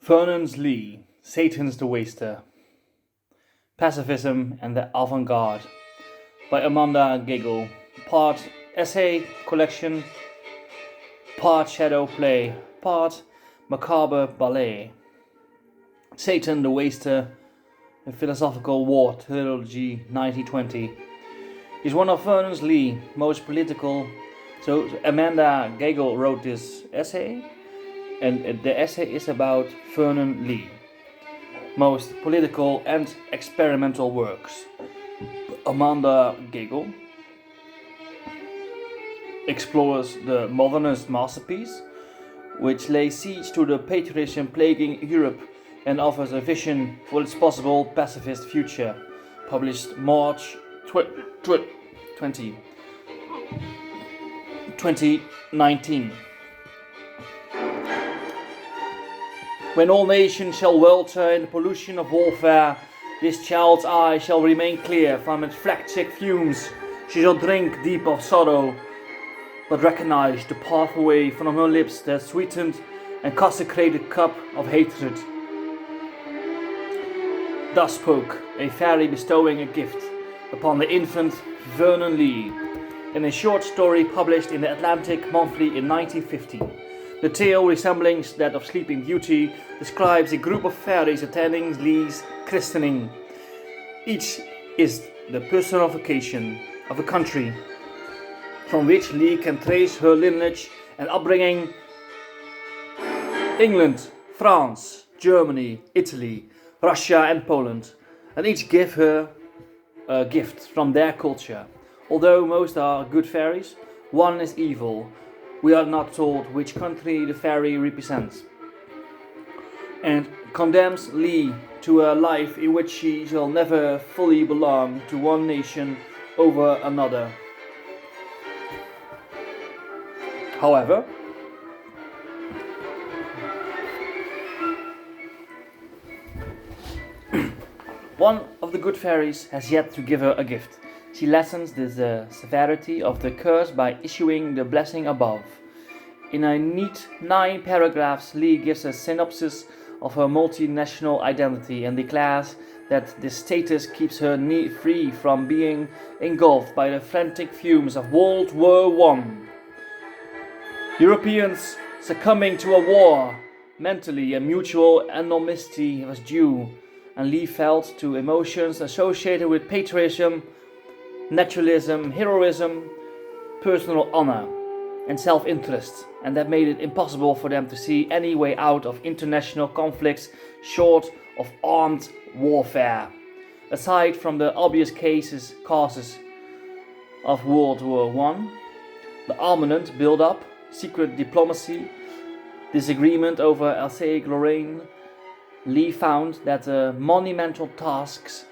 Vernon Lee, Satan's the Waster. Pacifism and the Avant-Garde by Amanda Giggle. Part essay collection, part shadow play, part macabre ballet. Satan the Waster, a philosophical war trilogie 1920, is one of Vernon Lee's most political. So Amanda Giggle wrote this essay, and the essay is about Vernon Lee most political and experimental works. Amanda Giggle explores the modernist masterpiece, which lays siege to the patriotism plaguing Europe and offers a vision for its possible pacifist future. Published March 2019. When all nations shall welter in the pollution of warfare, this child's eye shall remain clear from its phlegmatic fumes. She shall drink deep of sorrow, but recognize the pathway from her lips that sweetened and consecrated cup of hatred. Thus spoke a fairy bestowing a gift upon the infant Vernon Lee in a short story published in the Atlantic Monthly in 1950. The tale, resembling that of Sleeping Beauty, describes a group of fairies attending Lee's christening. Each is the personification of a country from which Lee can trace her lineage and upbringing: England, France, Germany, Italy, Russia and Poland, and each give her a gift from their culture. Although most are good fairies, one is evil. We are not told which country the fairy represents, and condemns Lee to a life in which she shall never fully belong to one nation over another. However, one of the good fairies has yet to give her a gift. She lessens the severity of the curse by issuing the blessing above. In a neat 9 paragraphs, Lee gives a synopsis of her multinational identity and declares that this status keeps her free from being engulfed by the frantic fumes of World War I. Europeans succumbing to a war, mentally a mutual enormity was due, and Lee felt to emotions associated with patriotism, naturalism, heroism, personal honor, and self-interest, and that made it impossible for them to see any way out of international conflicts short of armed warfare. Aside from the obvious causes of World War I, the armament build-up, secret diplomacy, disagreement over Alsace-Lorraine, Lee found that the monumental tasks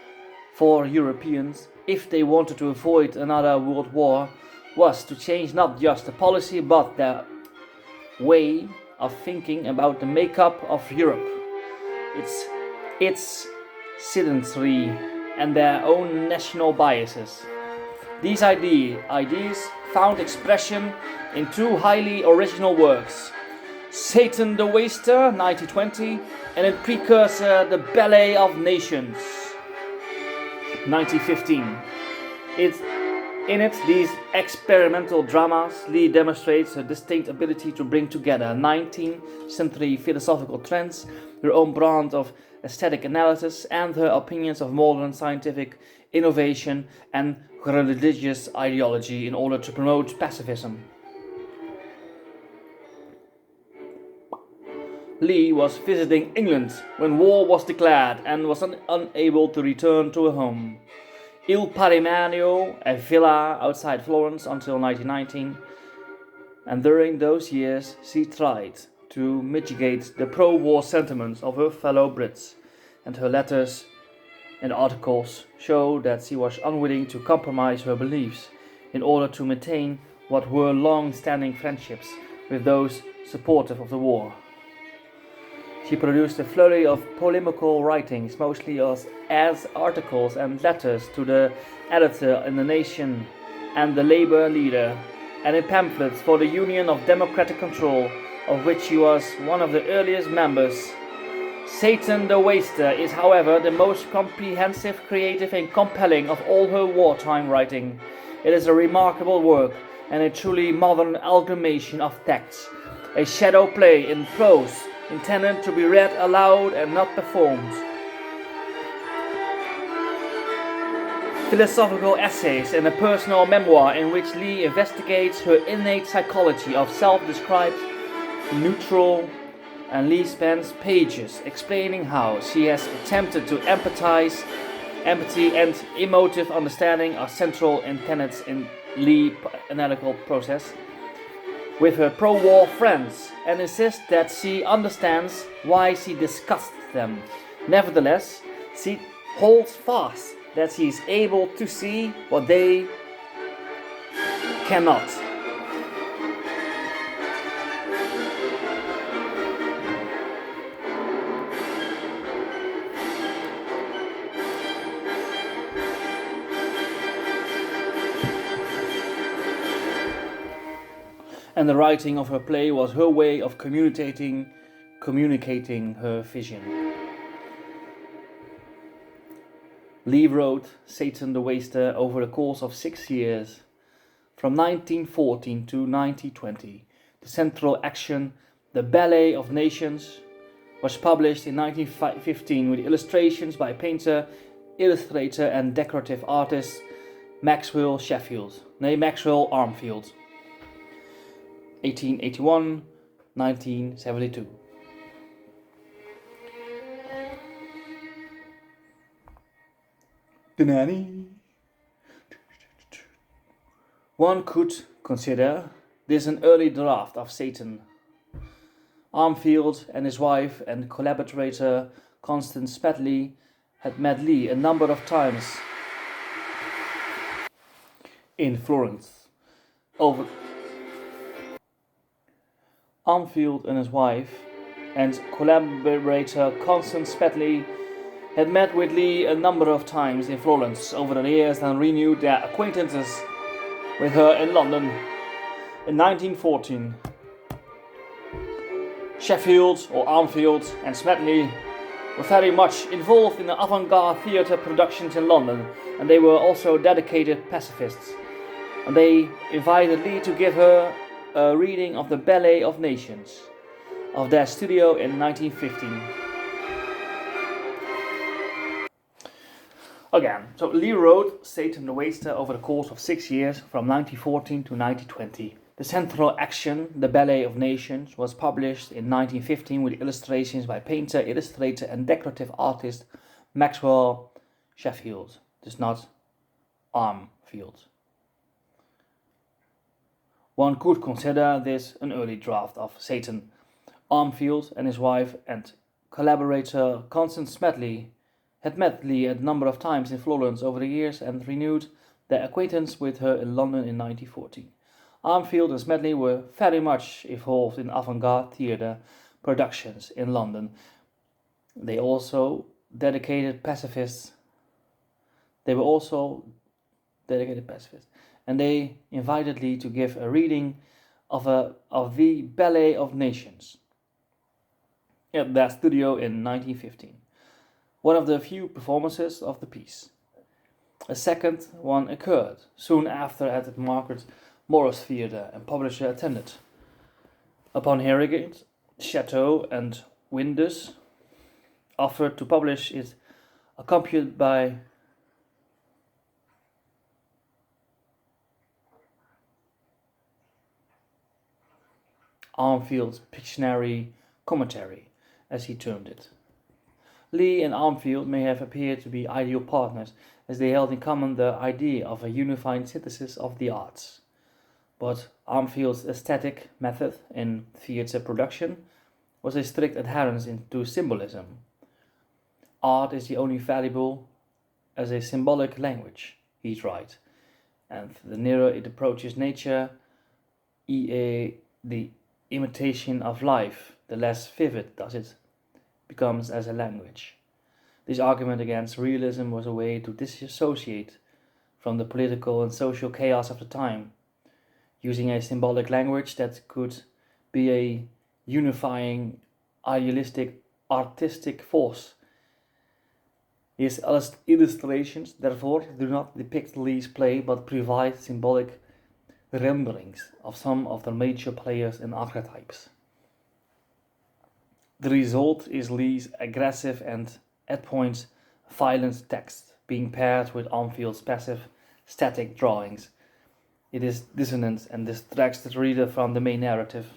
for Europeans, if they wanted to avoid another world war, was to change not just the policy but the way of thinking about the makeup of Europe, its citizenry and their own national biases. These ideas found expression in 2 highly original works: Satan the Waster 1920 and its precursor The Ballet of Nations 1915. In these experimental dramas, Lee demonstrates her distinct ability to bring together 19th century philosophical trends, her own brand of aesthetic analysis, and her opinions of modern scientific innovation and religious ideology in order to promote pacifism. Lee was visiting England when war was declared and was unable to return to her home, Il Parimanio, a villa outside Florence, until 1919, and during those years she tried to mitigate the pro-war sentiments of her fellow Brits, and her letters and articles show that she was unwilling to compromise her beliefs in order to maintain what were long-standing friendships with those supportive of the war. She produced a flurry of polemical writings, mostly as articles and letters to the editor in The Nation and the Labour leader, and in pamphlets for the Union of Democratic Control, of which she was one of the earliest members. Satan the Waster is, however, the most comprehensive, creative, and compelling of all her wartime writing. It is a remarkable work and a truly modern amalgamation of texts, a shadow play in prose intended to be read aloud and not performed. Philosophical essays and a personal memoir in which Lee investigates her innate psychology of self-described neutral, and Lee spends pages explaining how she has attempted to empathize. Empathy and emotive understanding are central tenets in Lee's analytical process with her pro-war friends and insists that she understands why she discussed them. Nevertheless, she holds fast that she is able to see what they cannot. And the writing of her play was her way of communicating her vision. Lee wrote Satan the Waster over the course of 6 years, from 1914 to 1920. The central action, The Ballet of Nations, was published in 1915 with illustrations by painter, illustrator and decorative artist Maxwell Armfield. 1881-1972. The nanny. One could consider this an early draft of Satan. Armfield and his wife and collaborator Constance Smedley had met Lee a number of times in Florence. Armfield and his wife and collaborator Constance Smedley had met with Lee a number of times in Florence over the years and renewed their acquaintances with her in London. In 1914, Sheffield or Armfield and Smedley were very much involved in the avant-garde theatre productions in London, and they were also dedicated pacifists. And they invited Lee to give her a reading of the Ballet of Nations of their studio in 1915. Again, so Lee wrote Satan the Waster over the course of 6 years, from 1914 to 1920. The central action, The Ballet of Nations, was published in 1915 with illustrations by painter, illustrator and decorative artist Maxwell Sheffield, dus not Armfield. One could consider this an early draft of Satan. Armfield and his wife and collaborator Constance Smedley had met Lee a number of times in Florence over the years and renewed their acquaintance with her in London in 1914. Armfield and Smedley were very much involved in avant-garde theatre productions in London. They were also dedicated pacifists, and they invited Lee to give a reading of the Ballet of Nations at their studio in 1915. One of the few performances of the piece. A second one occurred soon after at the Margaret Morris Theatre, and publisher attended. Upon hearing it, Chateau and Windus offered to publish it, accompanied by Armfield's Pictionary commentary, as he termed it. Lee and Armfield may have appeared to be ideal partners, as they held in common the idea of a unifying synthesis of the arts. But Armfield's aesthetic method in theatre production was a strict adherence to symbolism. Art is the only valuable as a symbolic language, he'd write, and the nearer it approaches nature, i.e. the imitation of life, the less vivid does it becomes as a language. This argument against realism was a way to disassociate from the political and social chaos of the time, using a symbolic language that could be a unifying idealistic artistic force. His illustrations, therefore, do not depict Lee's play but provide symbolic renderings of some of the major players and archetypes. The result is Lee's aggressive and, at points, violent text, being paired with Armfield's passive, static drawings. It is dissonant and distracts the reader from the main narrative.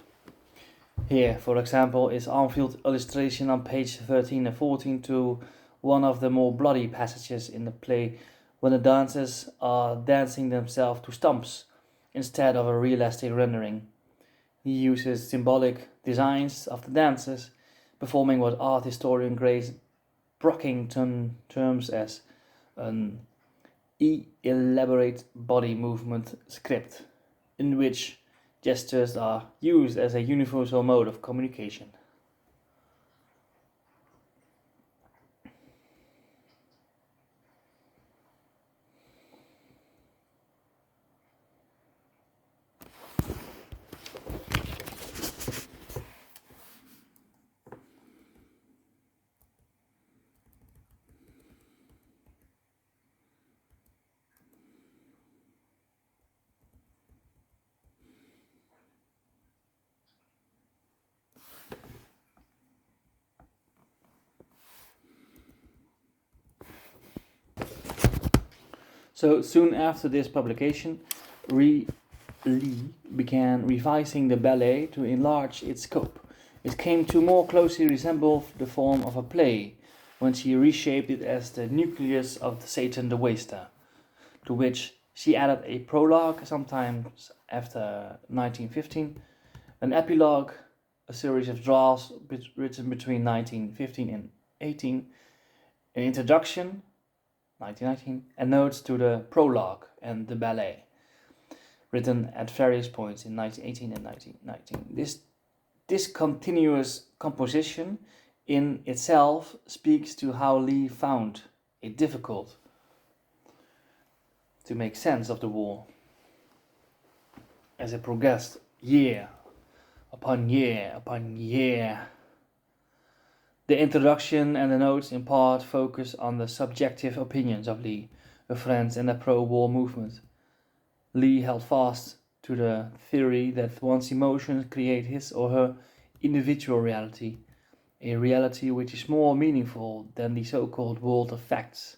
Here, for example, is Armfield's illustration on page 13 and 14 to one of the more bloody passages in the play, when the dancers are dancing themselves to stumps instead of a realistic rendering. He uses symbolic designs of the dancers, performing what art historian Grace Brockington terms as an elaborate body movement script, in which gestures are used as a universal mode of communication. So soon after this publication, Lee began revising the ballet to enlarge its scope. It came to more closely resemble the form of a play when she reshaped it as the nucleus of Satan the Waster, to which she added a prologue sometimes after 1915, an epilogue, a series of drafts written between 1915 and 18, an introduction, 1919, and notes to the prologue and the ballet, written at various points in 1918 and 1919. This continuous composition in itself speaks to how Lee found it difficult to make sense of the war as it progressed year upon year upon year. The introduction and the notes in part focus on the subjective opinions of Lee, her friends, and the pro-war movement. Lee held fast to the theory that one's emotions create his or her individual reality, a reality which is more meaningful than the so-called world of facts.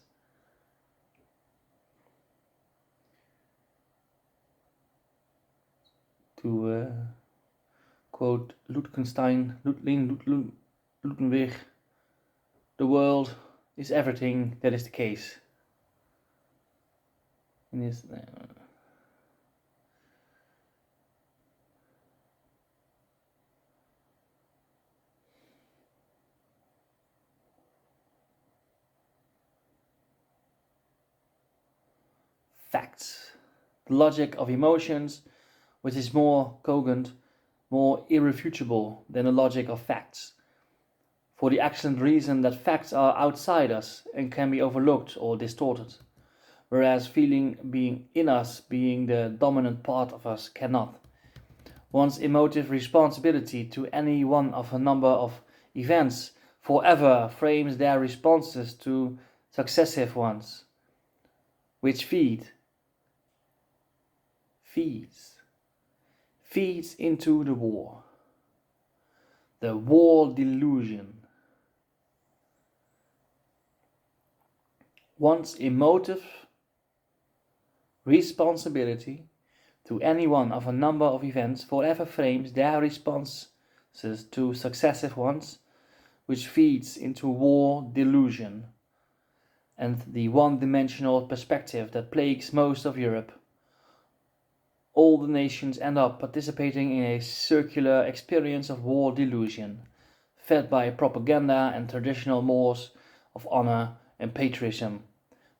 To quote Ludwig, the world is everything that is the case. In his, facts, the logic of emotions, which is more cogent, more irrefutable than the logic of facts, for the excellent reason that facts are outside us and can be overlooked or distorted, whereas feeling being in us, being the dominant part of us, cannot. One's emotive responsibility to any one of a number of events forever frames their responses to successive ones, which feeds into the war. The war delusion. One's emotive responsibility to any one of a number of events forever frames their responses to successive ones, which feeds into war delusion and the one-dimensional perspective that plagues most of Europe. All the nations end up participating in a circular experience of war delusion, fed by propaganda and traditional mores of honor and patriotism.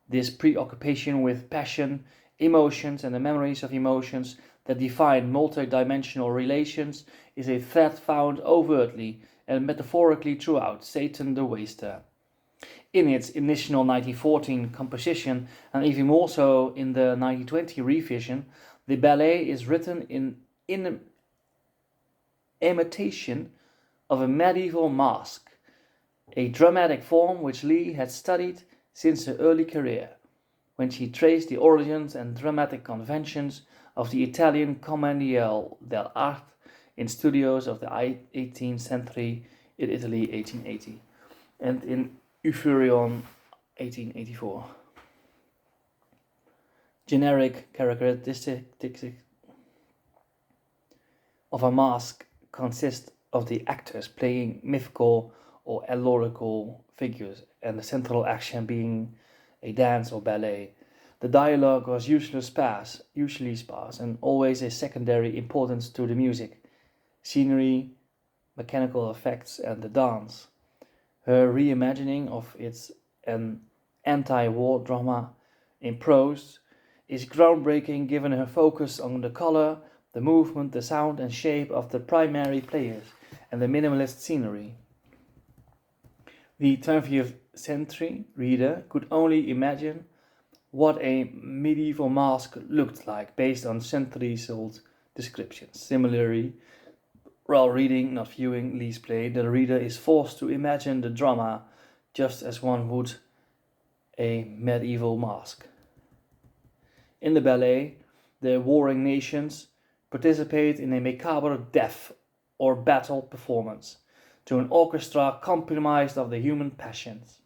This preoccupation with passion, emotions, and the memories of emotions that define multidimensional relations is a thread found overtly and metaphorically throughout Satan the Waster. In its initial 1914 composition, and even more so in the 1920 revision, the ballet is written in imitation of a medieval masque, a dramatic form which Lee had studied since her early career, when she traced the origins and dramatic conventions of the Italian Commedia dell'arte in studios of the 18th century in Italy 1880 and in Ufurion 1884. Generic characteristics of a masque consist of the actors playing mythical or allegorical figures and the central action being a dance or ballet. The dialogue was usually sparse and always a secondary importance to the music, scenery, mechanical effects and the dance. Her reimagining of its an anti-war drama in prose is groundbreaking given her focus on the color, the movement, the sound and shape of the primary players and the minimalist scenery. The 20th century reader could only imagine what a medieval masque looked like based on centuries-old descriptions. Similarly, while reading, not viewing Lee's play, the reader is forced to imagine the drama just as one would a medieval masque. In the ballet, the warring nations participate in a macabre death or battle performance to an orchestra comprised of the human passions.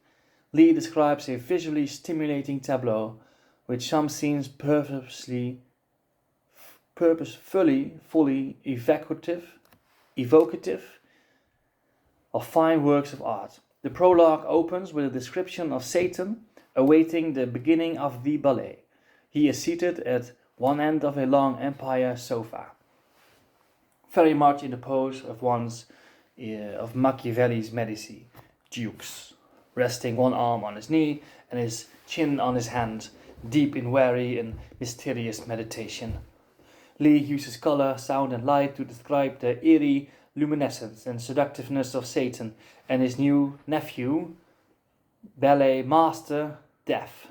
Lee describes a visually stimulating tableau with some scenes purposefully evocative of fine works of art. The prologue opens with a description of Satan awaiting the beginning of the ballet. He is seated at one end of a long empire sofa, very much in the pose of of Machiavelli's Medici dukes, resting one arm on his knee and his chin on his hand, deep in weary and mysterious meditation. Lee uses color, sound and light to describe the eerie luminescence and seductiveness of Satan and his new nephew, ballet master Death.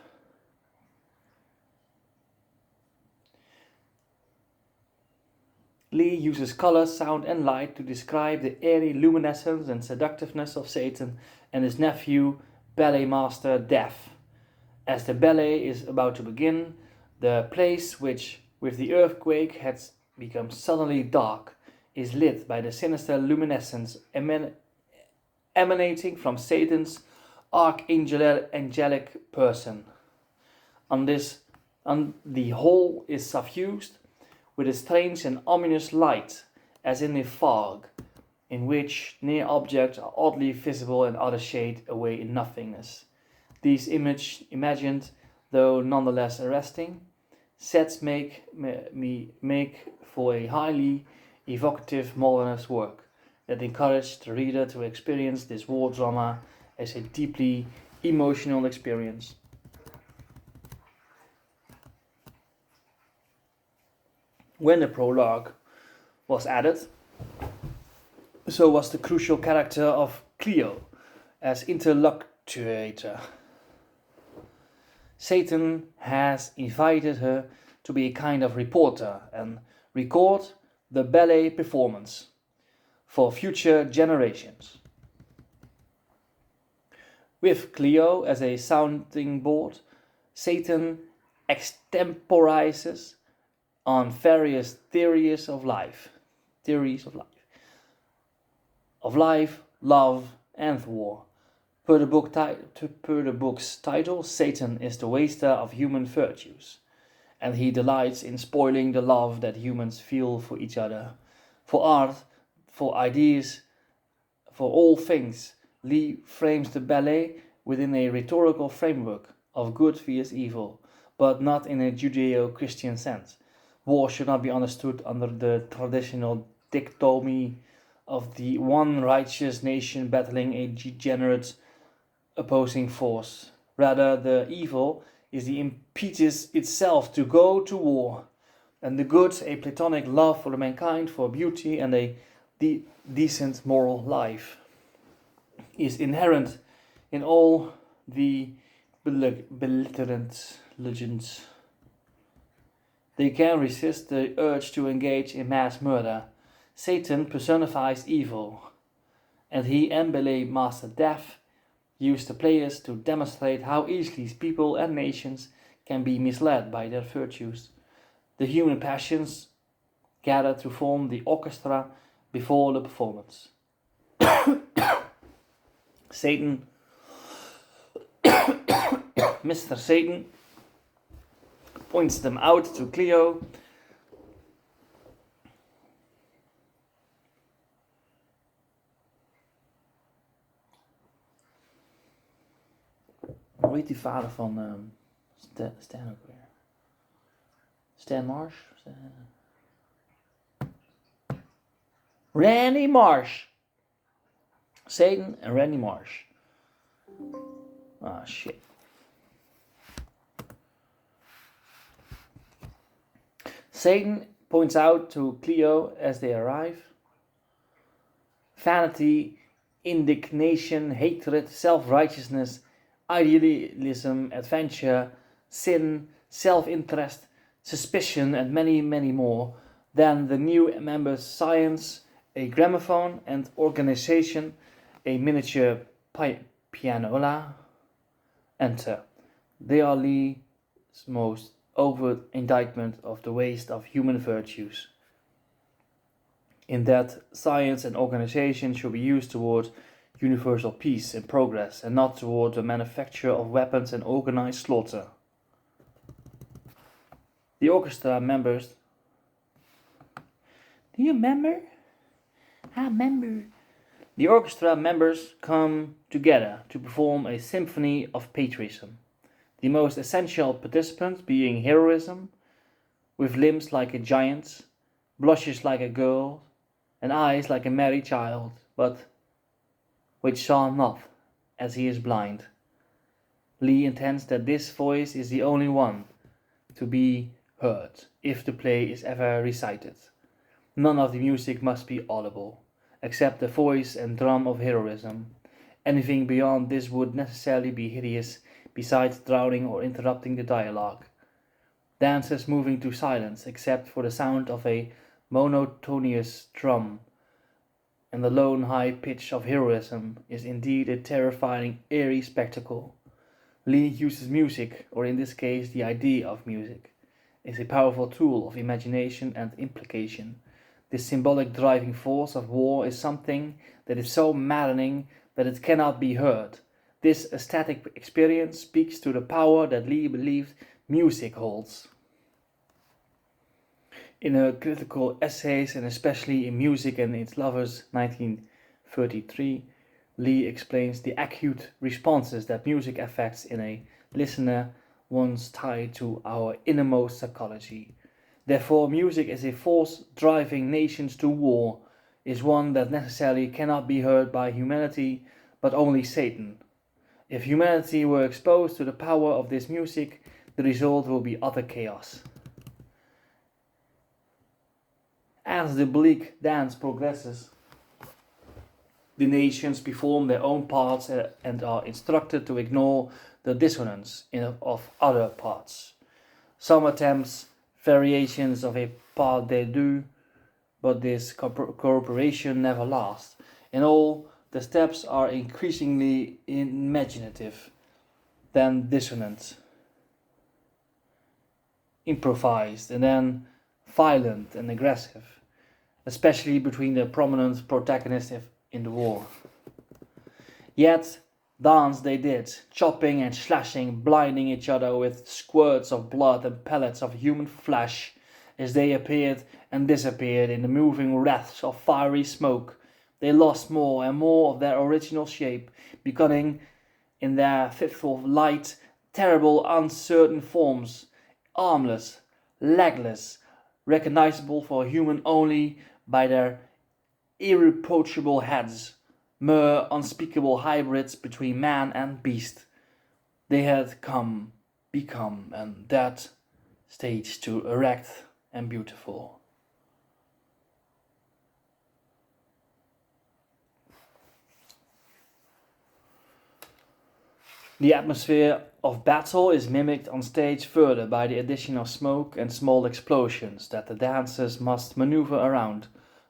Lee uses color, sound and light to describe the airy luminescence and seductiveness of Satan and his nephew, ballet master Death. As the ballet is about to begin, the place which, with the earthquake, had become suddenly dark, is lit by the sinister luminescence emanating from Satan's archangelic person. On the whole is suffused with a strange and ominous light, as in a fog, in which near objects are oddly visible and others shade away in nothingness. These imagined, though nonetheless arresting, sets make for a highly evocative modernist work that encouraged the reader to experience this war drama as a deeply emotional experience. When the prologue was added, so was the crucial character of Cleo as interlocutor. Satan has invited her to be a kind of reporter and record the ballet performance for future generations. With Cleo as a sounding board, Satan extemporizes on various theories of life, love, and war. Per the book's title, Satan is the waster of human virtues, and he delights in spoiling the love that humans feel for each other, for art, for ideas, for all things. Lee frames the ballet within a rhetorical framework of good vs evil, but not in a Judeo-Christian sense. War should not be understood under the traditional dichotomy of the one righteous nation battling a degenerate opposing force. Rather, the evil is the impetus itself to go to war, and the good a platonic love for mankind, for beauty and a decent moral life. Is inherent in all the belligerent legends. They can resist the urge to engage in mass murder. Satan personifies evil, and he and ballet master Death use the players to demonstrate how easily people and nations can be misled by their virtues. The human passions gather to form the orchestra before the performance. Satan, Mr. Satan, points them out to Cleo. Hoe heet die vader van Stan ook weer? Stan Marsh? Randy Marsh. Satan and Randy Marsh. Ah, shit. Satan points out to Cleo as they arrive. Vanity, indignation, hatred, self-righteousness, idealism, adventure, sin, self-interest, suspicion, and many, many more. Then the new members' science, a gramophone, and organization, a miniature pianola, enter. They are Lee's most overt indictment of the waste of human virtues. In that science and organization should be used toward universal peace and progress, and not toward the manufacture of weapons and organized slaughter. The orchestra members. Do you remember? I remember. The orchestra members come together to perform a symphony of patriotism, the most essential participant being heroism, with limbs like a giant's, blushes like a girl, and eyes like a merry child, but which saw not, as he is blind. Lee intends that this voice is the only one to be heard, if the play is ever recited. None of the music must be audible, except the voice and drum of heroism. Anything beyond this would necessarily be hideous, besides drowning or interrupting the dialogue. Dancers moving to silence, except for the sound of a monotonous drum, and the lone high pitch of heroism, is indeed a terrifying, eerie spectacle. Lee uses music, or in this case the idea of music, as a powerful tool of imagination and implication. This symbolic driving force of war is something that is so maddening that it cannot be heard. This aesthetic experience speaks to the power that Lee believed music holds. In her critical essays, and especially in Music and Its Lovers, 1933, Lee explains the acute responses that music affects in a listener once tied to our innermost psychology. Therefore, music as a force driving nations to war is one that necessarily cannot be heard by humanity, but only Satan. If humanity were exposed to the power of this music, the result will be utter chaos. As the bleak dance progresses, the nations perform their own parts and are instructed to ignore the dissonance of other parts. Some attempts variations of a pas de deux, but this cooperation never lasts. In all, the steps are increasingly imaginative, then dissonant, improvised, and then violent and aggressive, especially between the prominent protagonists in the war. Yet, dance they did, chopping and slashing, blinding each other with squirts of blood and pellets of human flesh, as they appeared and disappeared in the moving wreaths of fiery smoke. They lost more and more of their original shape, becoming, in their fitful light, terrible uncertain forms, armless, legless, recognizable for a human only by their irreproachable heads, mere unspeakable hybrids between man and beast. They had become, and that stage to erect and beautiful. The atmosphere of battle is mimicked on stage further by the addition of smoke and small explosions that the dancers must maneuver around.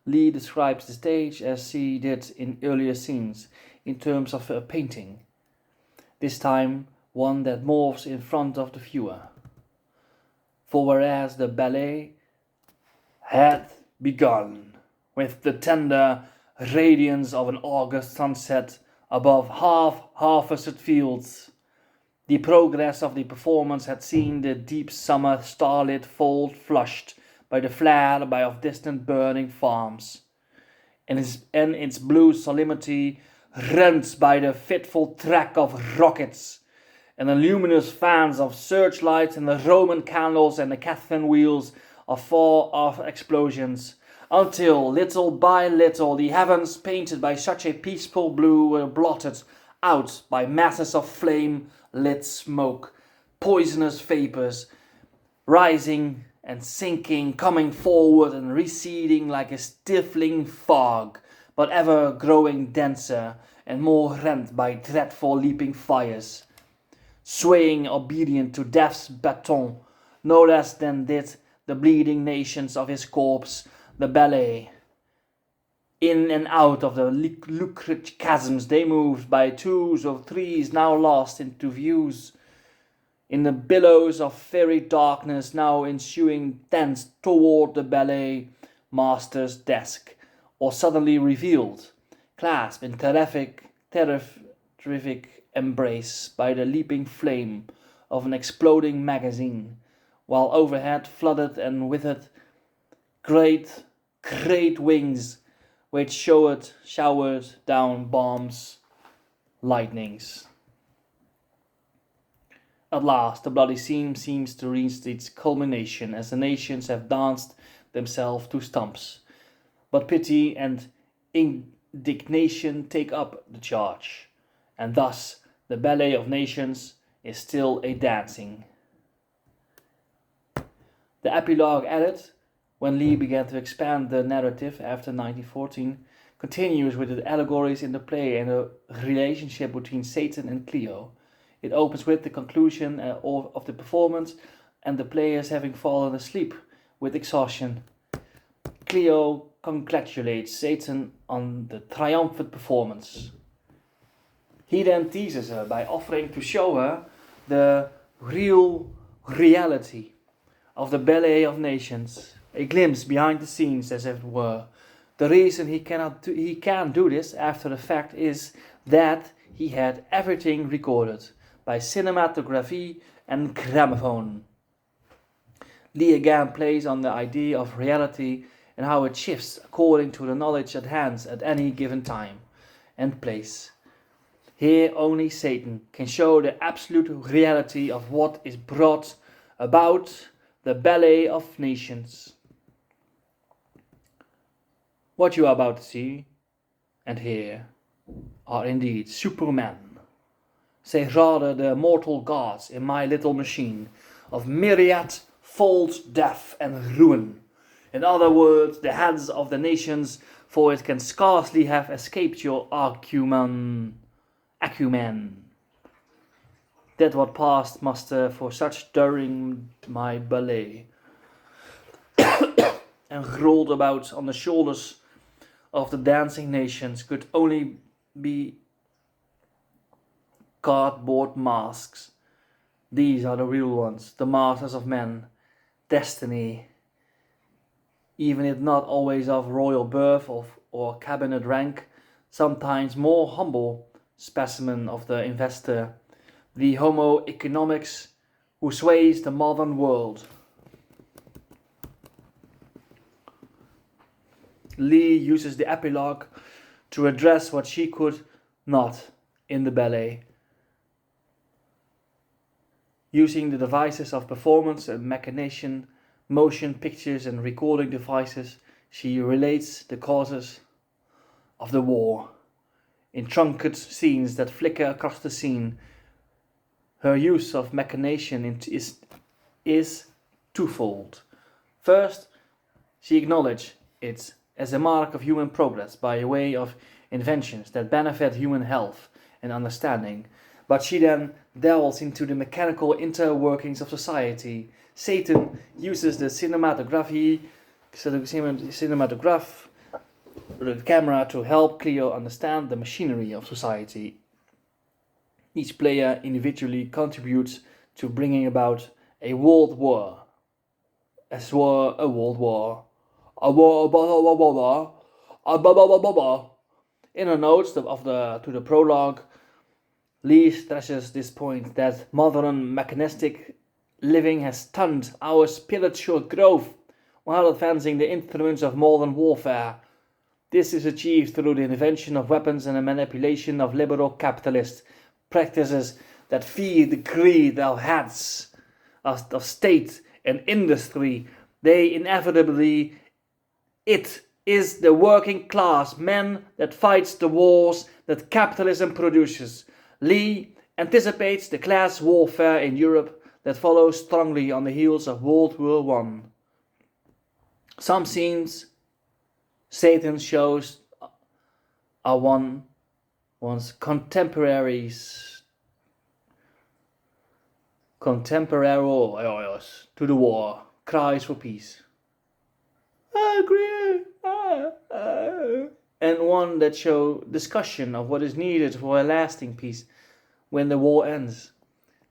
Lee describes the stage as he did in earlier scenes, in terms of a painting. this time one that morphs in front of the viewer. For whereas the ballet had begun with the tender radiance of an August sunset above half-harvested fields, the progress of the performance had seen the deep summer starlit fold flushed by the flare of distant burning farms, and its blue solemnity rent by the fitful track of rockets, and the luminous fans of searchlights, and the Roman candles, and the Catherine wheels of far-off explosions, until little by little the heavens, painted by such a peaceful blue, were blotted out by masses of flame-lit smoke, poisonous vapors, rising and sinking, coming forward and receding like a stifling fog, but ever growing denser and more rent by dreadful leaping fires, swaying obedient to death's baton, no less than did the bleeding nations of his corpse, the ballet. In and out of the lucid chasms they moved by twos or threes, now lost into views, in the billows of fiery darkness now ensuing thence toward the ballet master's desk, or suddenly revealed, clasped in terrific embrace by the leaping flame of an exploding magazine, while overhead flooded and withered great wings which showered down bombs, lightnings. At last the bloody scene seems to reach its culmination as the nations have danced themselves to stumps. But pity and indignation take up the charge, and thus the Ballet of Nations is still a dancing. The epilogue added, when Lee began to expand the narrative after 1914, continues with the allegories in the play and the relationship between Satan and Cleo. It opens with the conclusion of the performance and the players having fallen asleep with exhaustion. Cleo congratulates Satan on the triumphant performance. He then teases her by offering to show her the real reality of the Ballet of Nations, a glimpse behind the scenes as it were. The reason he can't do this after the fact is that he had everything recorded by cinematography and gramophone. Lee again plays on the idea of reality and how it shifts according to the knowledge at hand at any given time and place. Here only Satan can show the absolute reality of what is brought about the Ballet of Nations. What you are about to see and hear are indeed supermen, say rather the mortal gods in my little machine of myriad-fold death and ruin. In other words, the heads of the nations, for it can scarcely have escaped your acumen. That what passed muster for such during my ballet, and rolled about on the shoulders of the dancing nations could only be cardboard masks. These are the real ones, the masters of men, destiny, even if not always of royal birth or cabinet rank, sometimes more humble specimen of the investor, the homo economics who sways the modern world. Lee uses the epilogue to address what she could not in the ballet. Using the devices of performance and machination, motion pictures and recording devices, she relates the causes of the war in truncated scenes that flicker across the scene. Her use of machination is twofold. First, she acknowledges it as a mark of human progress by way of inventions that benefit human health and understanding, but she then delves into the mechanical interworkings of society. Satan uses the camera to help Cleo understand the machinery of society. Each player individually contributes to bringing about a world war. A world war. A war. In a notes to the prologue, Lee stresses this point that modern mechanistic living has stunted our spiritual growth while advancing the instruments of modern warfare. This is achieved through the invention of weapons and the manipulation of liberal capitalist practices that feed the greed of heads of state and industry. They inevitably, it is the working class men that fights the wars that capitalism produces. Lee anticipates the class warfare in Europe that follows strongly on the heels of World War I. Some scenes Satan shows are one's contemporaries to the war, cries for peace. I agree. And one that show discussion of what is needed for a lasting peace when the war ends.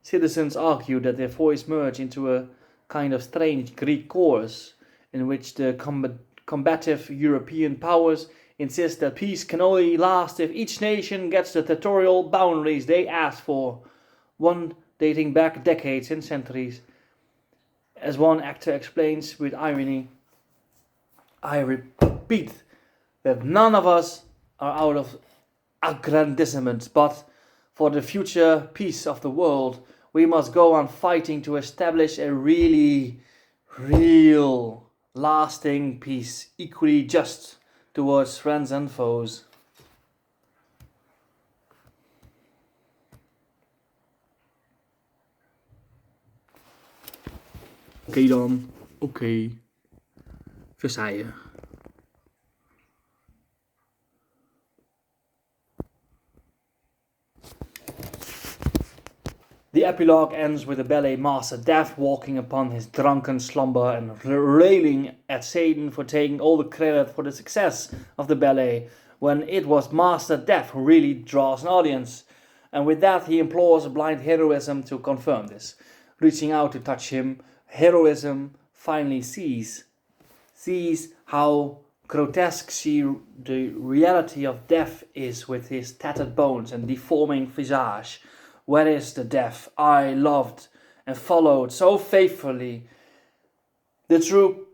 Citizens argue that their voice merge into a kind of strange Greek chorus in which the combative European powers insist that peace can only last if each nation gets the territorial boundaries they ask for, one dating back decades and centuries. As one actor explains with irony, I repeat that none of us are out of aggrandizement, but for the future peace of the world, we must go on fighting to establish a real, lasting peace, equally just towards friends and foes. Oké dan, oké. Versailles. The epilogue ends with the ballet master Death walking upon his drunken slumber and railing at Satan for taking all the credit for the success of the ballet, when it was Master Death who really draws an audience. And with that he implores blind heroism to confirm this. Reaching out to touch him, heroism finally sees how grotesque the reality of Death is with his tattered bones and deforming visage. Where is the Death I loved and followed so faithfully? The true,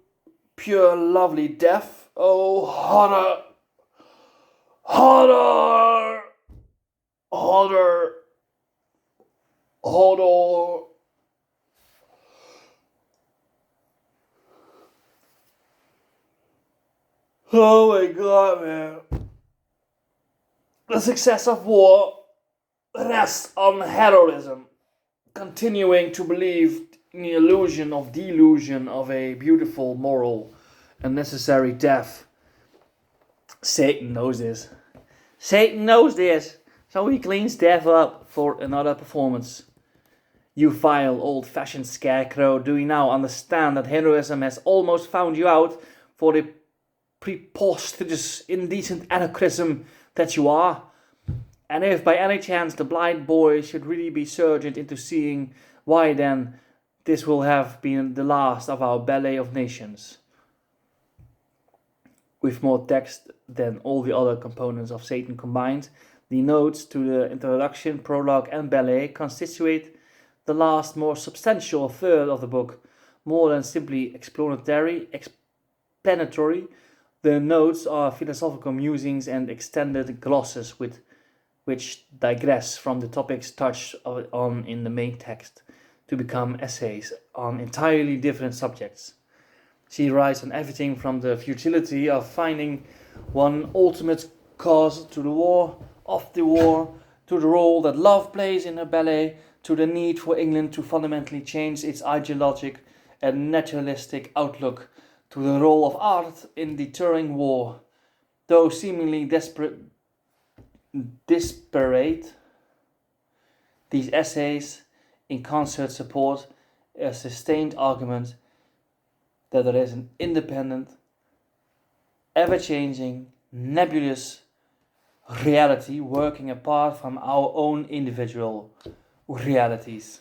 pure, lovely Death? Oh, harder! Oh my god, man. The success of war rests on heroism, continuing to believe in the delusion of a beautiful, moral, and necessary death. Satan knows this. So he cleans Death up for another performance. You vile, old-fashioned scarecrow, do you now understand that heroism has almost found you out for the preposterous, indecent anachronism that you are? And if by any chance the blind boy should really be surged into seeing, why then this will have been the last of our Ballet of Nations. With more text than all the other components of Satan combined, the notes to the introduction, prologue and ballet constitute the last more substantial third of the book. More than simply explanatory, the notes are philosophical musings and extended glosses which digress from the topics touched on in the main text to become essays on entirely different subjects. She writes on everything from the futility of finding one ultimate cause to the war, of the war, to the role that love plays in her ballet, to the need for England to fundamentally change its ideologic and naturalistic outlook, to the role of art in deterring war. Though seemingly disparate, these essays in concert support a sustained argument that there is an independent, ever-changing, nebulous, reality working apart from our own individual realities.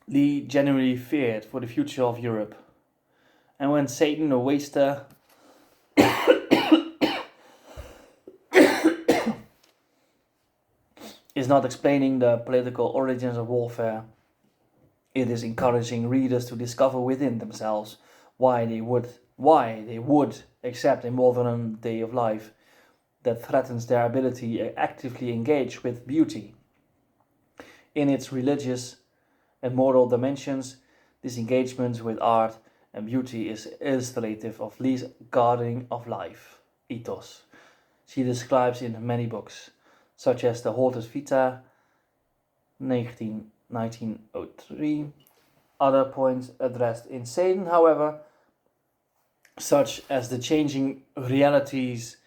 Lee genuinely feared for the future of Europe. And when Satan the Waster is not explaining the political origins of warfare, it is encouraging readers to discover within themselves why they would accept a modern day of life that threatens their ability to actively engage with beauty. In its religious and moral dimensions, this engagement with art and beauty is illustrative of Lee's gardening of life ethos she describes in many books, such as the Hortus Vita, 1903. Other points addressed in Satan, however, such as the changing realities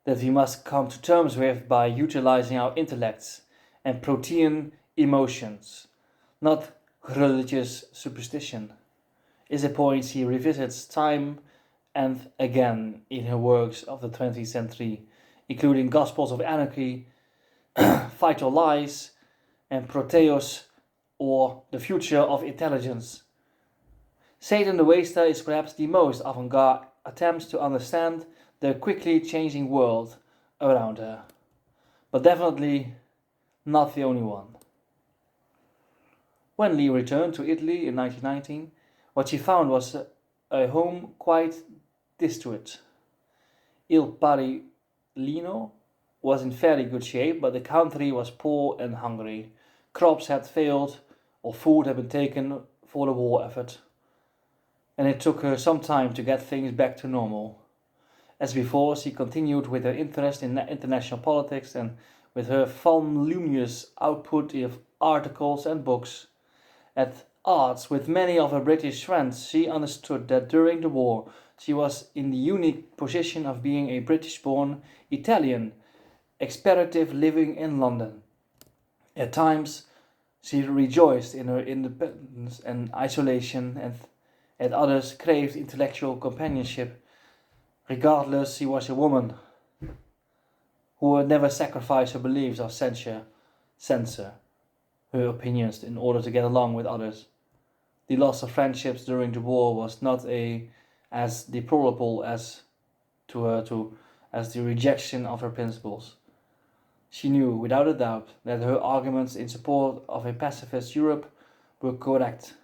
that we must come to terms with by utilizing our intellects and protean emotions, not religious superstition, is a point she revisits time and again in her works of the 20th century, including Gospels of Anarchy, Fight or Lies, and Proteus, or The Future of Intelligence. Satan the Waster is perhaps the most avant-garde attempt to understand the quickly changing world around her, but definitely not the only one. When Lee returned to Italy in 1919, what she found was a home quite destitute. Il Parilino was in fairly good shape, but the country was poor and hungry. Crops had failed, or food had been taken for the war effort, and it took her some time to get things back to normal. As before, she continued with her interest in international politics and with her voluminous output of articles and books. At odds with many of her British friends, she understood that during the war she was in the unique position of being a British-born Italian experative living in London. At times, she rejoiced in her independence and isolation, and at others craved intellectual companionship. Regardless, she was a woman who would never sacrifice her beliefs or censor her opinions in order to get along with others. The loss of friendships during the war was not as deplorable as the rejection of her principles. She knew, without a doubt, that her arguments in support of a pacifist Europe were correct.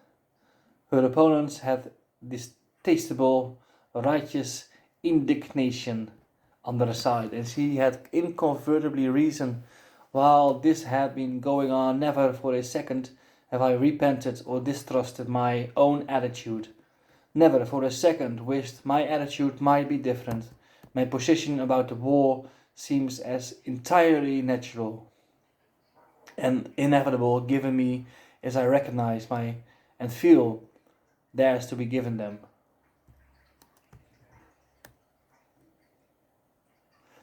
Her opponents had distasteful, righteous indignation on their side, and she had incontrovertibly reason. While this had been going on, never for a second have I repented or distrusted my own attitude. Never for a second wished my attitude might be different. My position about the war seems as entirely natural and inevitable given me as I recognize and feel theirs to be given them.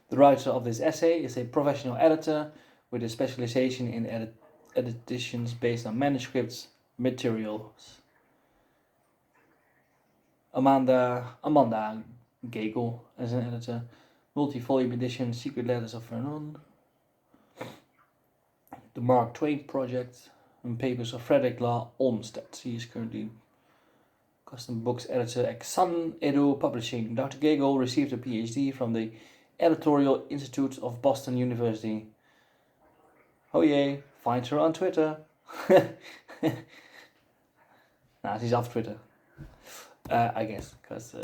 The writer of this essay is a professional editor with a specialization in editions based on manuscripts materials. Amanda Gagel as an editor. Multi-volume edition Secret Letters of Vernon. The Mark Twain Project and papers of Frederick Law Olmsted. He is currently custom books editor at Sun Edo Publishing. Dr. Gagel received a PhD from the Editorial Institute of Boston University. Oh yay, find her on Twitter. Nah, she's off Twitter. I guess, because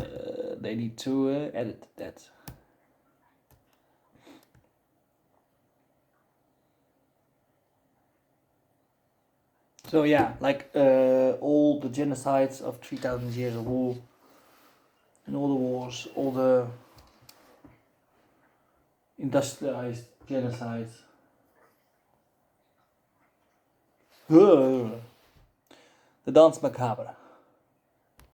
they need to edit that. So yeah, like all the genocides of 3,000 years of war, and all the wars, all the industrialized genocides. The Danse Macabre.